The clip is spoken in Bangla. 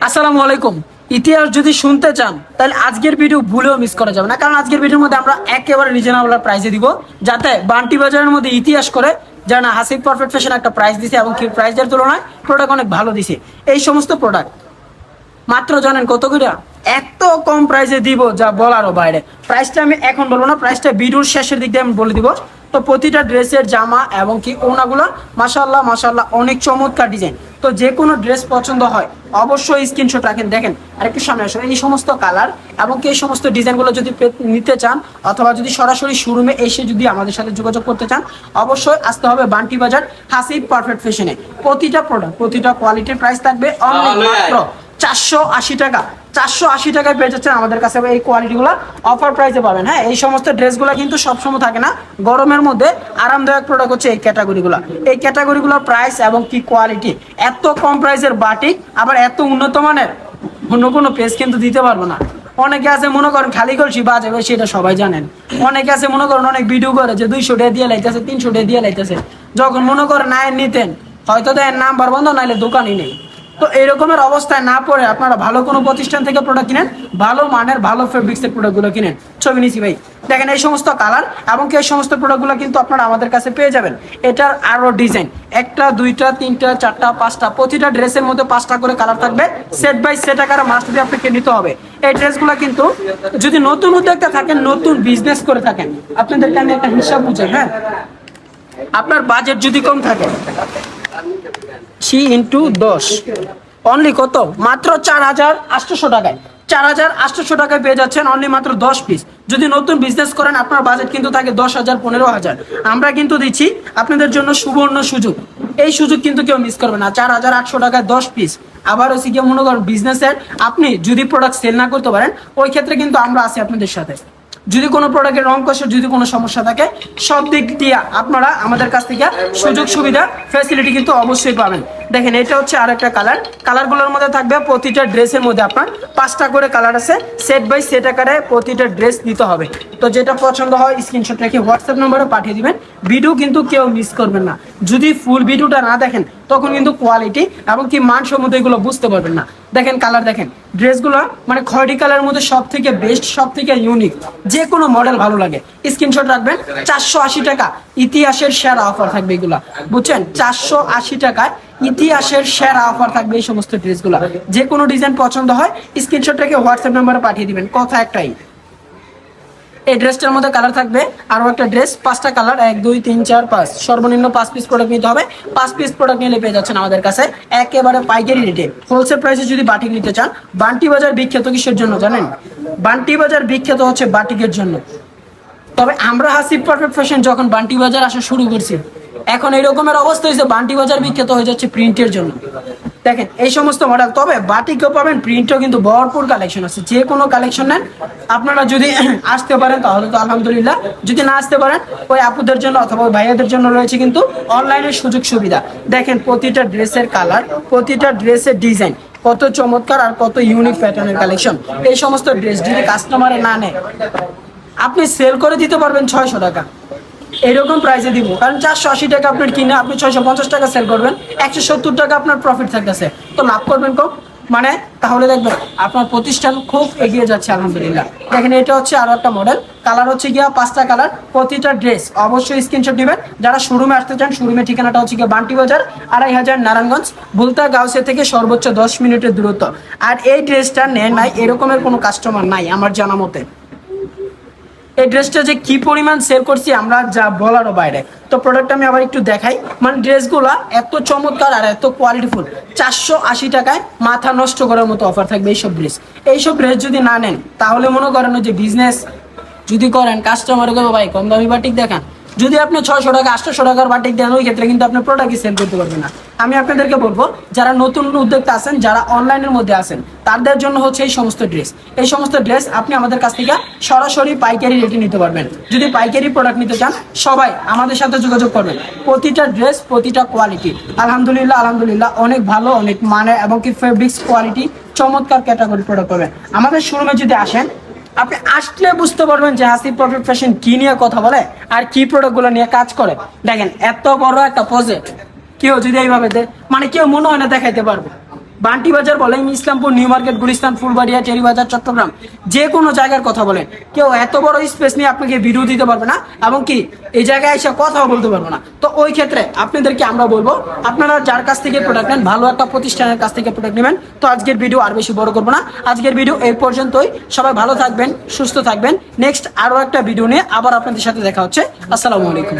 আসসালামু আলাইকুম। ইতিহাস যদি শুনতে চান তাহলে আজকের ভিডিও ভুলেও মিস করা যাবে না, কারণ আজকের ভিডিওর মধ্যে আমরা একেবারে রিজনেবল প্রাইসে দিব, যাতে বান্টি বাজারের মধ্যে ইতিহাস করে যা না হাসিব পারফেক্ট ফ্যাশন একটা প্রাইস দিছে এবং কি প্রাইসের তুলনায় প্রোডাক্ট অনেক ভালো দিছে। এই সমস্ত প্রোডাক্ট মাত্র জানেন কত করে? এত কম প্রাইসে দিব যা বলারও বাইরে। প্রাইসটা আমি এখন বলবো না, প্রাইসটা ভিডিওর শেষের দিক দিয়ে আমি বলে দিব। তো প্রতিটা ড্রেসের জামা এবং কি ওনাগুলো মাশাআল্লাহ মাশাআল্লাহ অনেক চমৎকার ডিজাইন। তো যে কোনো ড্রেস পছন্দ হয় অবশ্যই স্ক্রিনশট রাখেন। দেখেন আরেকটু সামনে আসুন, এই সমস্ত কালার এবং কি এই সমস্ত ডিজাইনগুলো যদি নিতে চান অথবা যদি সরাসরি শোরুমে এসে যদি আমাদের সাথে যোগাযোগ করতে চান অবশ্যই আসতে হবে বান্টি বাজার হাসিব পারফেক্ট ফ্যাশনে। প্রতিটা প্রোডাক্ট প্রতিটা কোয়ালিটির প্রাইস থাকবে অনলি মাত্র 480 টাকা। 480 টাকায় পেয়ে যাচ্ছেন আমাদের কাছে এই কোয়ালিটিগুলো, অফার প্রাইসে পাবেন। হ্যাঁ, এই সমস্ত ড্রেসগুলো কিন্তু সবসময় থাকে না, গরমের মধ্যে আরামদায়ক প্রোডাক্ট হচ্ছে এই ক্যাটাগরিগুলো। এই ক্যাটাগরিগুলোর প্রাইস এবং কি কোয়ালিটি, এত কম প্রাইসের বাটিক আবার এত উন্নত মানের অন্য কোনো পেজ কিন্তু দিতে পারবো না। অনেকে আছে মনে করেন খালি কলসি বাজে বেশি, এটা সবাই জানেন। অনেকে আছে মনে করেন অনেক ভিডিও করে যে 200 টাকা দিয়ে লাইতেছে 300 টাকা দিয়ে লাইতেছে, যখন মনে করেন নায়ের নিতেন হয়তো দেন নাম্বার বন্ধ, নাইলে দোকানই নেই। তো এরকমের অবস্থায় না পড়ে আপনারা ভালো কোনো প্রতিষ্ঠান থেকে প্রোডাক্ট কিনেন, ভালো মানের ভালো ফেব্রিক্সের প্রোডাক্টগুলো কিনেন। ছবি নিছি ভাই, দেখেন এই সমস্ত কালার এবং এই সমস্ত প্রোডাক্টগুলো কিন্তু আপনারা আমাদের কাছে পেয়ে যাবেন। এটার আরো ডিজাইন, একটা দুইটা তিনটা চারটা পাঁচটা, প্রতিটা ড্রেসের মধ্যে 5টা করে কালার থাকবে। সেট বাই সেট আকারে মাস্ট দিয়ে আপনাকে নিতে হবে। এই ড্রেসগুলো কিন্তু যদি নতুন উদ্যোক্তা থাকেন, নতুন বিজনেস করে থাকেন, আপনাদেরকে আমি একটা হিসাব বুঝাই। হ্যাঁ, আপনার বাজেট যদি কম থাকে 3 × 10 অনলি কত? মাত্র 4800 টাকায়। 4800 টাকায় পেয়ে যাচ্ছেন অনলি মাত্র 10 পিস। যদি নতুন বিজনেস করেন আপনার বাজেট কিন্তু থাকে 10,000 15,000। আমরা কিন্তু দিচ্ছি আপনাদের জন্য সুবর্ণ সুযোগ, এই সুযোগ কিন্তু কেউ মিস করবে না। 4800 টাকায় 10 পিস। আবার হচ্ছে কি মনে করেন বিজনেসের আপনি যদি প্রোডাক্ট সেল না করতে পারেন, ওই ক্ষেত্রে কিন্তু আমরা আছি আপনাদের সাথে। যদি কোনো প্রোডাক্টের রং কষের যদি কোনো সমস্যা থাকে, সব দিক দিয়ে আপনারা আমাদের কাছ থেকে সুযোগ সুবিধা ফ্যাসিলিটি কিন্তু অবশ্যই পাবেন। দেখেন এটা হচ্ছে আরেকটা কালার। কালারগুলোর মধ্যে থাকবে প্রতিটা ড্রেসের মধ্যে আপনার 5টা করে কালার আছে। সেট বাই সেট আকারে প্রতিটা ড্রেস নিতে হবে। তো যেটা পছন্দ হয় স্ক্রিনশট রেখে হোয়াটসঅ্যাপ নম্বরে পাঠিয়ে দিবেন। ভিডিও কিন্তু কেউ মিস করবেন না। যদি ফুল ভিডিওটা না দেখেন তখন কিন্তু কোয়ালিটি এবং কি মানসম্মত এগুলো বুঝতে পারবেন না। দেখেন কালার, দেখেন ড্রেসগুলো মানে খয়েরি কালারের মধ্যে সব থেকে বেস্ট, সব থেকে ইউনিক। যে কোনো মডেল ভালো লাগে স্ক্রিনশট রাখবেন। 480 টাকা ইতিহাসের সেরা অফার থাকবে এগুলা, বুঝছেন? 480 টাকায় ইতিহাসের সেরা অফার থাকবে এই সমস্ত ড্রেসগুলো। যে কোনো ডিজাইন পছন্দ হয় স্ক্রিনশট রেখে হোয়াটসঅ্যাপ নম্বরে পাঠিয়ে দিবেন। কথা একটাই, এই ড্রেসটার মধ্যে কালার থাকবে আরো একটা ড্রেস, 5টা কালার, 1 2 3 4 5, সর্বনিম্ন 5 পিস প্রোডাক্ট নিতে হবে। 5 পিস প্রোডাক্ট নিলে পেয়ে যাচ্ছেন আমাদের কাছে একেবারে পাইকারি রেটে। হোলসেল প্রাইসে যদি বাটিক নিতে চান, বান্টি বাজার বিখ্যাত কিসের জন্য জানেন? বান্টি বাজার বিখ্যাত হচ্ছে বাটিকের জন্য। তবে আমরা হাসিব পারফেক্ট ফ্যাশন যখন বান্টি বাজার আসা শুরু করছি, এখন এই রকমের অবস্থা হয়েছে বান্টি বাজার বিখ্যাত হয়ে যাচ্ছে প্রিন্টের জন্য। দেখেন এই সমস্ত মডেল, তবে বাটিকও পাবেন, প্রিন্টও কিন্তু ভরপুর কালেকশন আছে। যে কোনো কালেকশন নেন আপনারা যদি আসতে পারেন তাহলে তো আলহামদুলিল্লাহ, যদি না আসতে পারেন ওই আপুদের জন্য অথবা ওই ভাইয়াদের জন্য রয়েছে কিন্তু অনলাইনের সুযোগ সুবিধা। দেখেন প্রতিটা ড্রেসের কালার, প্রতিটা ড্রেসের ডিজাইন কত চমৎকার আর কত ইউনিক প্যাটার্নের কালেকশন। এই সমস্ত ড্রেস যদি কাস্টমারে না নেয় আপনি সেল করে দিতে পারবেন 600 টাকা, এরকম প্রাইসে দিব। কারণ 480 টাকা আপনার কিনে আপনি 650 টাকা সেল করবেন, 170 টাকা আপনার প্রফিট থাকতেছে, তো লাভ করবেন কম। মানে তাহলে দেখবেন আপনার প্রতিষ্ঠান খুব এগিয়ে যাচ্ছে আলহামদুলিল্লাহ। দেখেন এটা হচ্ছে আরো একটা মডেল, কালার হচ্ছে গিয়া 5টা কালার, প্রতিটা ড্রেস অবশ্যই স্ক্রিনশট নেবেন। যারা শোরুমে আসতে চান, শোরুমের ঠিকানাটা হচ্ছে গিয়া বান্টি বাজার 2500 নারায়ণগঞ্জ, ভুলতা গাউসিয়া থেকে সর্বোচ্চ 10 মিনিটের দূরত্ব। আর এই ড্রেসটা নেন নাই এরকমের কোনো কাস্টমার নাই আমার জানা মতে। এই ড্রেসটা যে কি পরিমাণ সেল করছি আমরা যা বলারও বাইরে। তো প্রোডাক্ট আমি আবার একটু দেখাই, মানে ড্রেসগুলো এত চমৎকার আর এত কোয়ালিটিফুল। 480 টাকায় মাথা নষ্ট করার মতো অফার থাকবে এইসব ড্রেস। এইসব ড্রেস যদি না নেন তাহলে মনে করেন যে বিজনেস যদি করেন কাস্টমারকে ভাই কম দামি বাটিক দেখান, যদি আপনি 600 টাকা 800 টাকার বাটিক দেন ওই ক্ষেত্রে কিন্তু আপনি প্রোডাক্টই সেল করতে পারবেন না। আমি আপনাদেরকে বলবো যারা নতুন উদ্যোক্তা আছেন, যারা অনলাইনের মধ্যে আছেন, তাদের জন্য হচ্ছে এই সমস্ত ড্রেস। এই সমস্ত ড্রেস আপনি আমাদের কাছ থেকে সরাসরি পাইকারি রেটে নিতে পারবেন। যদি পাইকারি প্রোডাক্ট নিতে চান সবাই আমাদের সাথে যোগাযোগ করবেন। প্রতিটা ড্রেস প্রতিটা কোয়ালিটি আলহামদুলিল্লাহ আলহামদুলিল্লাহ অনেক ভালো, অনেক মানে এবং কি ফেব্রিক্স কোয়ালিটি চমৎকার ক্যাটাগরি প্রোডাক্ট পাবেন। আমাদের শোরুমে যদি আসেন আপনি আসলে বুঝতে পারবেন যে হাসিব পারফেক্ট ফ্যাশন কি নিয়ে কথা বলে আর কি প্রোডাক্টগুলো নিয়ে কাজ করে। দেখেন এত বড় একটা প্রজেক্ট কেউ যদি এইভাবে মানে কেউ মনে হয় না দেখাইতে পারবে। বান্টি বাজার বলেন, ইসলামপুর, নিউ মার্কেট, গুলিস্তান, ফুলবাড়িয়া, টেরিবাজার, চট্টগ্রাম, যে কোনো জায়গার কথা বলেন, কেউ এত বড় স্পেস নিয়ে আপনাকে ভিডিও দিতে পারবে না এবং কি এই জায়গায় এসে কথাও বলতে পারবো না। তো ওই ক্ষেত্রে আপনাদেরকে আমরা বলবো আপনারা যার কাছ থেকে প্রোডাক্ট নেন, ভালো একটা প্রতিষ্ঠানের কাছ থেকে প্রোডাক্ট নেবেন। তো আজকের ভিডিও আর বেশি বড় করবো না, আজকের ভিডিও এই পর্যন্তই। সবাই ভালো থাকবেন, সুস্থ থাকবেন। নেক্সট আরো একটা ভিডিও নিয়ে আবার আপনাদের সাথে দেখা হচ্ছে। আসসালামু আলাইকুম।